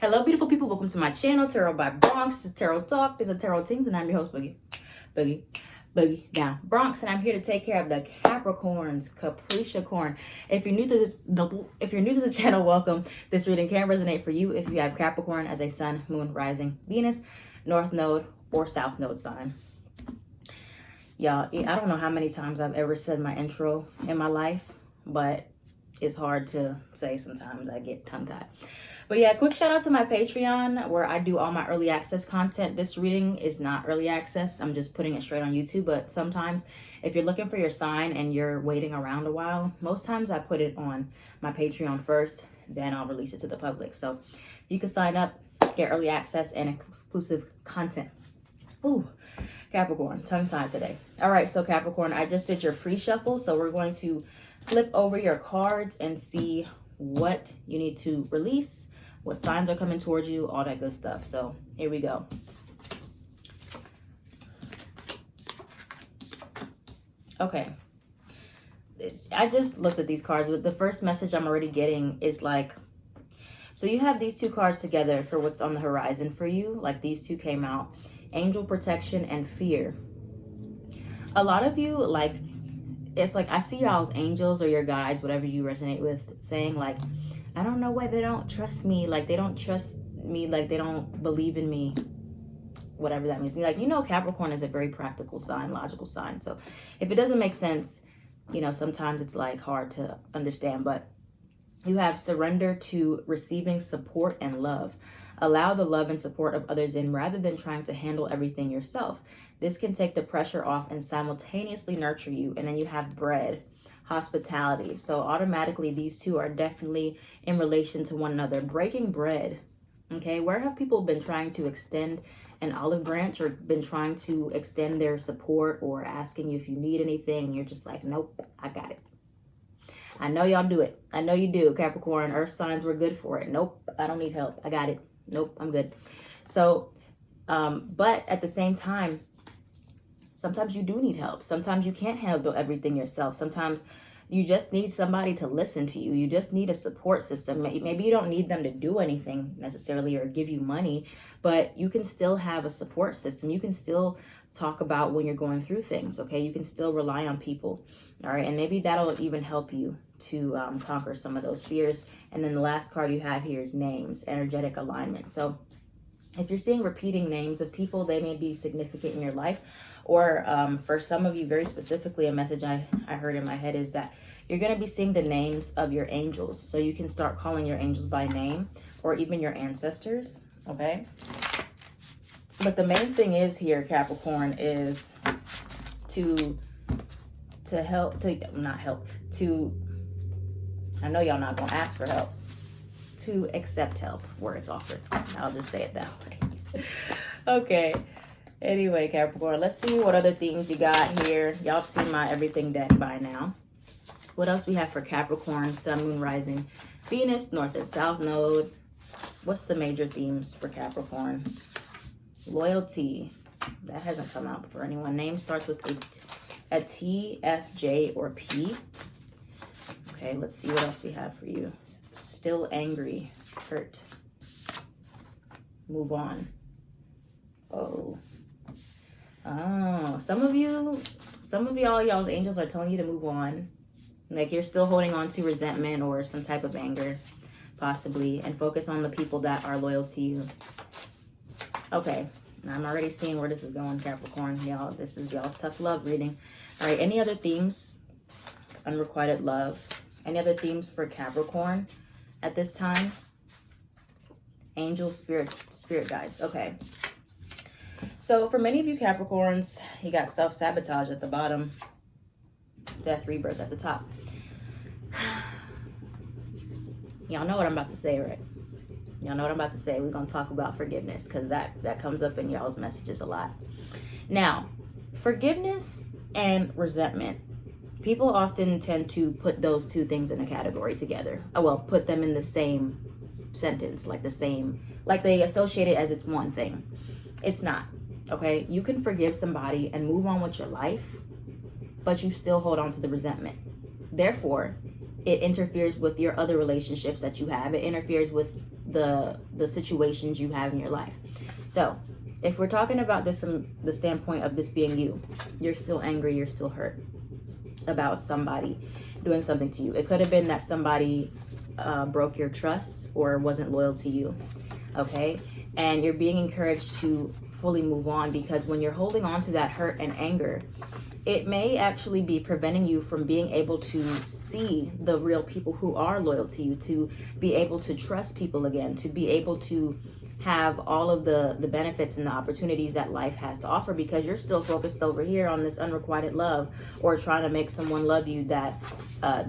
Hello, beautiful people. Welcome to my channel, Tarot by Bronx. This is Tarot Talk. This is Tarot Things, and I'm your host, Boogie down Bronx, and I'm here to take care of the Capricorns, Capricorn. If you're new to the channel, welcome. This reading can resonate for you if you have Capricorn as a Sun, Moon, Rising, Venus, North Node, or South Node sign. Y'all, I don't know how many times I've ever said my intro in my life, but it's hard to say sometimes. I get tongue-tied. But yeah, quick shout out to my Patreon where I do all my early access content. This reading is not early access. I'm just putting it straight on YouTube. But sometimes if you're looking for your sign and you're waiting around a while, most times I put it on my Patreon first, then I'll release it to the public. So you can sign up, get early access and exclusive content. Ooh, Capricorn, tongue-tied today. All right, so Capricorn, I just did your pre-shuffle. So we're going to flip over your cards and see what you need to release, what signs are coming towards you, all that good stuff. So here we go. Okay. I just looked at these cards, but the first message I'm already getting is like, so you have these two cards together for what's on the horizon for you. Like these two came out, angel protection and fear. A lot of you, like, it's like I see y'all's angels or your guides, whatever you resonate with, saying like, I don't know why they don't trust me. Like they don't trust me. Like they don't believe in me. Whatever that means. Like, you know, Capricorn is a very practical sign, logical sign. So if it doesn't make sense, you know, sometimes it's like hard to understand. But you have surrender to receiving support and love. Allow the love and support of others in rather than trying to handle everything yourself. This can take the pressure off and simultaneously nurture you. And then you have bread, hospitality. So automatically these two are definitely in relation to one another. Breaking bread. Okay, where have people been trying to extend an olive branch or been trying to extend their support or asking you if you need anything and you're just like, nope, I got it. I know y'all do it. I know you do. Capricorn, earth signs were good for it. Nope, I don't need help. I got it. Nope, I'm good. So, but at the same time, sometimes you do need help. Sometimes you can't handle everything yourself. Sometimes you just need somebody to listen to you. You just need a support system. Maybe you don't need them to do anything necessarily or give you money, but you can still have a support system. You can still talk about when you're going through things, okay? You can still rely on people, all right? And maybe that'll even help you to conquer some of those fears. And then the last card you have here is names, energetic alignment. So if you're seeing repeating names of people, they may be significant in your life. Or for some of you, very specifically, a message I heard in my head is that you're going to be seeing the names of your angels. So you can start calling your angels by name or even your ancestors, okay? But the main thing is here, Capricorn, is to I know y'all not going to ask for help, to accept help where it's offered. I'll just say it that way. Okay. Anyway, Capricorn, let's see what other themes you got here. Y'all have seen my everything deck by now. What else we have for Capricorn, Sun, Moon, Rising, Venus, North and South Node. What's the major themes for Capricorn? Loyalty. That hasn't come out for anyone. Name starts with a T, F, J, or P. Okay, let's see what else we have for you. Still angry, hurt. Move on. Oh, some of y'all's angels are telling you to move on. Like you're still holding on to resentment or some type of anger, possibly, and focus on the people that are loyal to you. Okay, now I'm already seeing where this is going, Capricorn. Y'all, this is y'all's tough love reading. All right, any other themes? Unrequited love. Any other themes for Capricorn at this time? Angel, spirit guides. Okay. So for many of you Capricorns, you got self-sabotage at the bottom. Death, rebirth at the top. Y'all know what I'm about to say, right? Y'all know what I'm about to say. We're going to talk about forgiveness because that comes up in y'all's messages a lot. Now, forgiveness and resentment. People often tend to put those two things in a category together. Oh, well, put them in the same sentence, like they associate it as it's one thing. It's not, okay? You can forgive somebody and move on with your life, but you still hold on to the resentment. Therefore, it interferes with your other relationships that you have. It interferes with the situations you have in your life. So if we're talking about this from the standpoint of this being you, you're still angry, you're still hurt about somebody doing something to you. It could have been that somebody broke your trust or wasn't loyal to you, okay? And you're being encouraged to fully move on, because when you're holding on to that hurt and anger, it may actually be preventing you from being able to see the real people who are loyal to you, to be able to trust people again, to be able to have all of the benefits and the opportunities that life has to offer, because you're still focused over here on this unrequited love, or trying to make someone love you that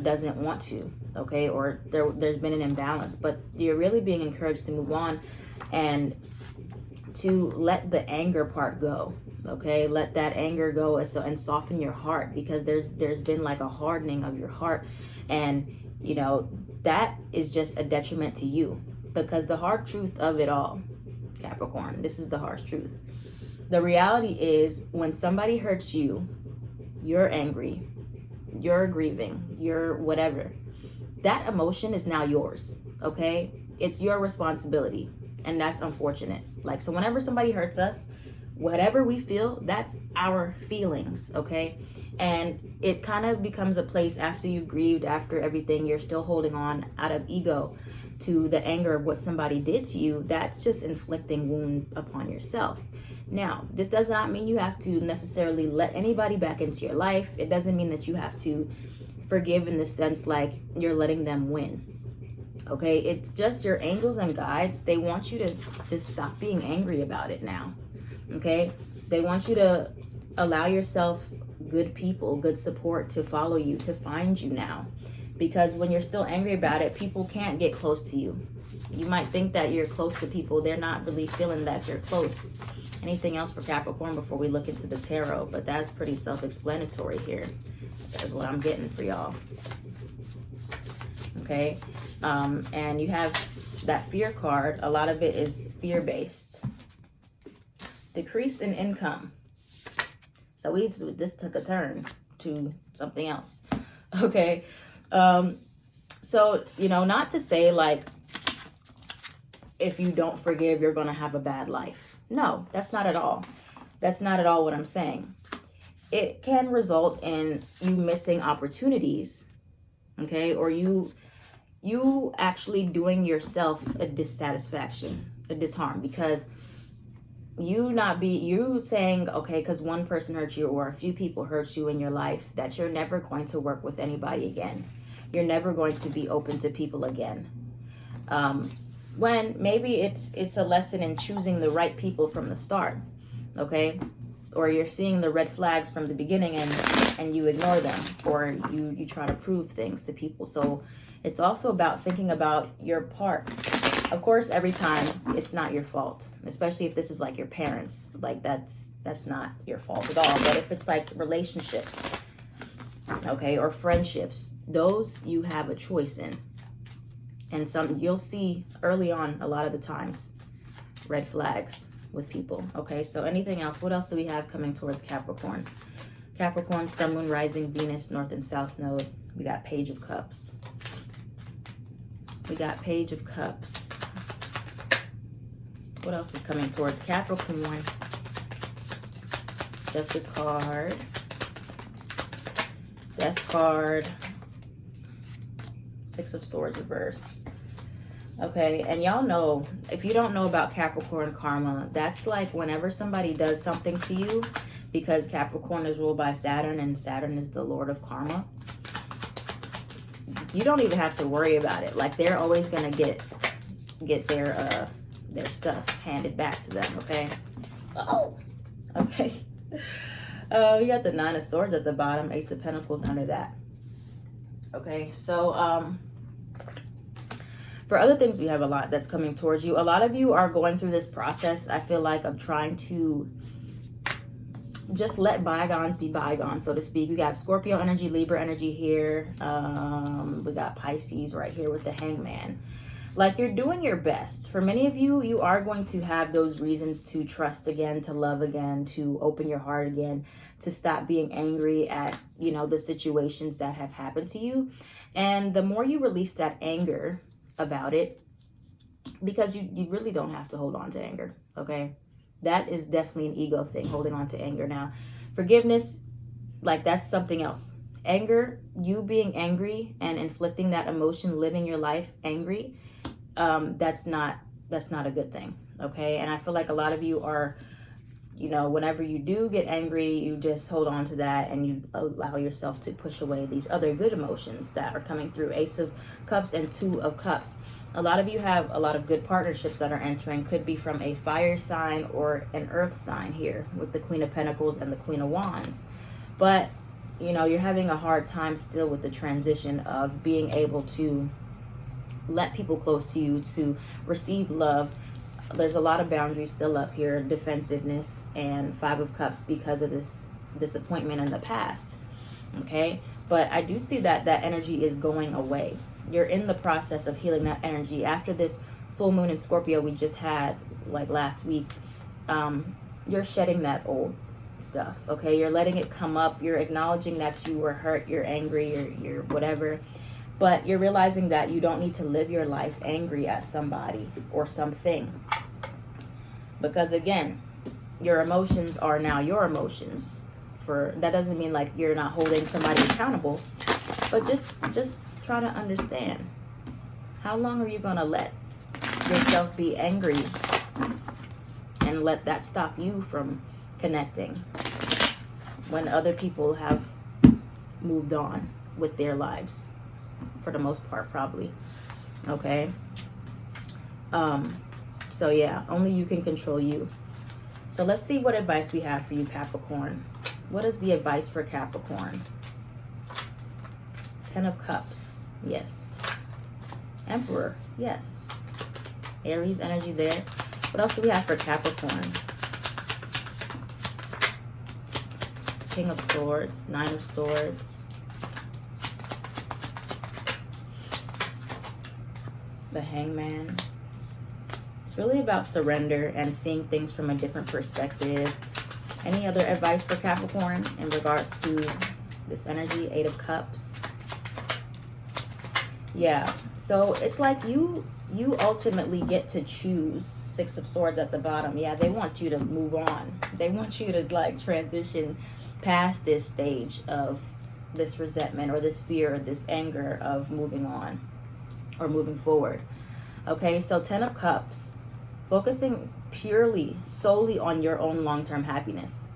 doesn't want to, okay? Or there's been an imbalance, but you're really being encouraged to move on and to let the anger part go, okay? Let that anger go and soften your heart, because there's been like a hardening of your heart, and you know that is just a detriment to you. Because the hard truth of it all, Capricorn, this is the harsh truth. The reality is, when somebody hurts you, you're angry, you're grieving, you're whatever. That emotion is now yours, okay? It's your responsibility, and that's unfortunate. Like, so whenever somebody hurts us, whatever we feel, that's our feelings, okay? And it kind of becomes a place after you've grieved, after everything, you're still holding on out of ego to the anger of what somebody did to you. That's just inflicting wound upon yourself. Now, this does not mean you have to necessarily let anybody back into your life. It doesn't mean that you have to forgive in the sense like you're letting them win. Okay, it's just your angels and guides. They want you to just stop being angry about it now. Okay, they want you to allow yourself good people, good support to follow you, to find you now. Because when you're still angry about it, people can't get close to you. You might think that you're close to people. They're not really feeling that you're close. Anything else for Capricorn before we look into the tarot? But that's pretty self-explanatory here. That's what I'm getting for y'all. Okay. And you have that fear card. A lot of it is fear-based. Decrease in income. So this took a turn to something else. Okay. So, you know, not to say like, if you don't forgive, you're going to have a bad life. No, that's not at all. That's not at all what I'm saying. It can result in you missing opportunities, okay? Or you actually doing yourself a dissatisfaction, a disharm, because you saying, okay, because one person hurt you or a few people hurt you in your life, that you're never going to work with anybody again. You're never going to be open to people again. When maybe it's a lesson in choosing the right people from the start, okay? Or you're seeing the red flags from the beginning and you ignore them, or you try to prove things to people. So it's also about thinking about your part. Of course, every time it's not your fault, especially if this is like your parents, like that's not your fault at all. But if it's like relationships, okay, or friendships, those you have a choice in. And some you'll see early on, a lot of the times, red flags with people. Okay, so anything else? What else do we have coming towards Capricorn? Capricorn, Sun, Moon, Rising, Venus, North and South Node. We got Page of Cups. We got Page of Cups. What else is coming towards Capricorn? Justice card. Death card. Six of Swords reverse. Okay, and y'all know, if you don't know about Capricorn karma, that's like whenever somebody does something to you, because Capricorn is ruled by Saturn and Saturn is the Lord of karma, you don't even have to worry about it. Like, they're always gonna get their stuff handed back to them, okay? Oh, okay. You got the Nine of Swords at the bottom, Ace of Pentacles under that. Okay, so for other things, we have a lot that's coming towards you. A lot of you are going through this process, I feel like, of trying to just let bygones be bygones, so to speak. We got Scorpio energy, Libra energy here. We got Pisces right here with the Hangman. Like, you're doing your best. For many of you, you are going to have those reasons to trust again, to love again, to open your heart again, to stop being angry at, you know, the situations that have happened to you. And the more you release that anger about it, because you really don't have to hold on to anger, okay? That is definitely an ego thing, holding on to anger. Now, forgiveness, like, that's something else. Anger, you being angry and inflicting that emotion, living your life angry, that's not a good thing, okay? And I feel like a lot of you are, you know, whenever you do get angry, you just hold on to that and you allow yourself to push away these other good emotions that are coming through. Ace of Cups and Two of Cups. A lot of you have a lot of good partnerships that are entering. Could be from a fire sign or an earth sign here with the Queen of Pentacles and the Queen of Wands. But, you know, you're having a hard time still with the transition of being able to let people close to you to receive love. There's a lot of boundaries still up here, defensiveness, and Five of Cups because of this disappointment in the past, okay? But I do see that that energy is going away. You're in the process of healing that energy. After this full moon in Scorpio we just had, like last week, you're shedding that old stuff, okay? You're letting it come up. You're acknowledging that you were hurt, you're angry, you're whatever. But you're realizing that you don't need to live your life angry at somebody or something. Because again, your emotions are now your emotions. That doesn't mean like you're not holding somebody accountable, but just try to understand. How long are you going to let yourself be angry and let that stop you from connecting when other people have moved on with their lives? For the most part, probably. Okay. So yeah, only you can control you. So let's see what advice we have for you, Capricorn. What is the advice for Capricorn? Ten of Cups. Yes. Emperor. Yes. Aries energy there. What else do we have for Capricorn? King of Swords. Nine of Swords. The Hangman. It's really about surrender and seeing things from a different perspective. Any other advice for Capricorn in regards to this energy? Eight of Cups. Yeah, so it's like you ultimately get to choose. Six of Swords at the bottom. Yeah, they want you to move on. They want you to like transition past this stage of this resentment or this fear or this anger of moving on or moving forward. Okay, so Ten of Cups, focusing purely, solely on your own long-term happiness.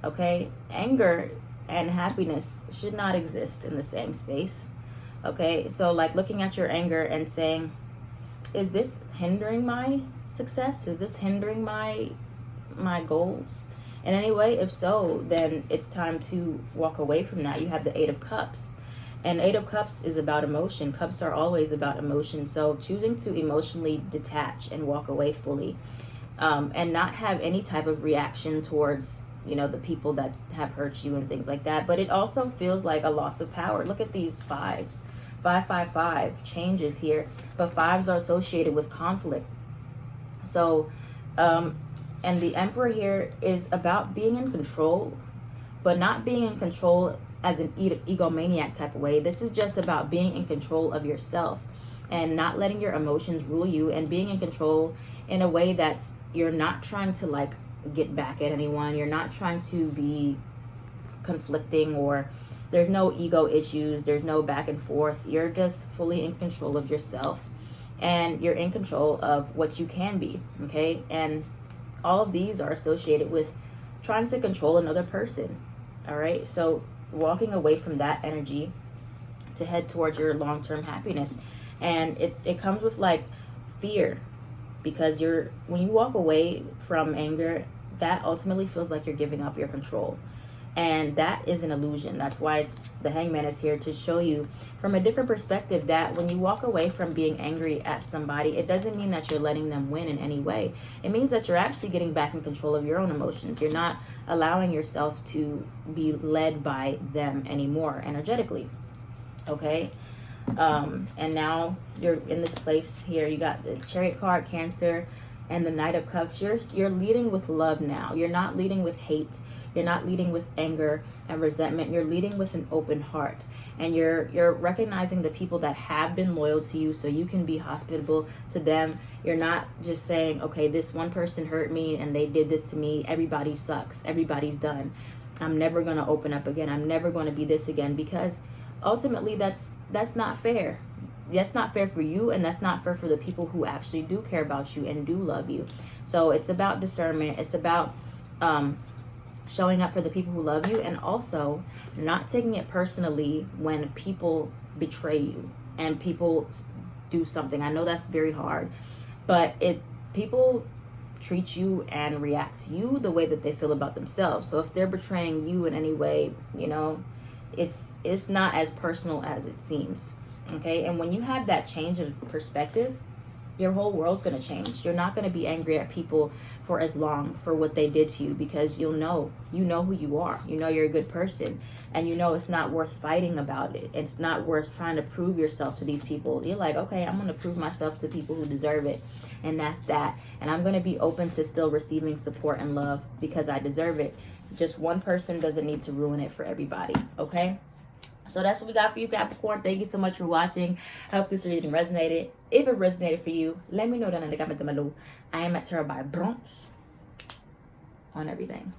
Okay, anger and happiness should not exist in the same space. Okay, so like looking at your anger and saying, is this hindering my success? Is this hindering my goals in any way? If so, then it's time to walk away from that. You have the Eight of Cups. And Eight of Cups is about emotion. Cups are always about emotion. So choosing to emotionally detach and walk away fully, and not have any type of reaction towards, you know, the people that have hurt you and things like that. But it also feels like a loss of power. Look at these fives. 555 changes here, but fives are associated with conflict. So, and the Emperor here is about being in control, but not being in control as an egomaniac type of way. This is just about being in control of yourself and not letting your emotions rule you, and being in control in a way that's, you're not trying to like get back at anyone. You're not trying to be conflicting, or there's no ego issues. There's no back and forth. You're just fully in control of yourself, and you're in control of what you can be. Okay. And all of these are associated with trying to control another person. All right. So walking away from that energy to head towards your long-term happiness. And it comes with like fear, because when you walk away from anger, that ultimately feels like you're giving up your control. And that is an illusion. That's why the Hangman is here to show you from a different perspective that when you walk away from being angry at somebody, it doesn't mean that you're letting them win in any way. It means that you're actually getting back in control of your own emotions. You're not allowing yourself to be led by them anymore energetically. Okay? And now you're in this place here. You got the Chariot card, Cancer, and the Knight of Cups, you're leading with love now. You're not leading with hate. You're not leading with anger and resentment. You're leading with an open heart. And you're recognizing the people that have been loyal to you so you can be hospitable to them. You're not just saying, okay, this one person hurt me and they did this to me. Everybody sucks. Everybody's done. I'm never going to open up again. I'm never going to be this again, because ultimately that's not fair. That's not fair for you, and that's not fair for the people who actually do care about you and do love you. So it's about discernment. It's about showing up for the people who love you, and also not taking it personally when people betray you and people do something. I know that's very hard, but people treat you and react to you the way that they feel about themselves. So if they're betraying you in any way, you know, it's not as personal as it seems. Okay, and when you have that change of perspective, your whole world's going to change. You're not going to be angry at people for as long for what they did to you, because you know who you are. You know you're a good person, and you know it's not worth fighting about it. It's not worth trying to prove yourself to these people. You're like, okay, I'm going to prove myself to people who deserve it, and that's that. And I'm going to be open to still receiving support and love because I deserve it. Just one person doesn't need to ruin it for everybody, okay? So that's what we got for you, Capricorn. Thank you so much for watching. I hope this reading resonated. If it resonated for you, let me know down in the comments below. I am at Tarot by Bronx on everything.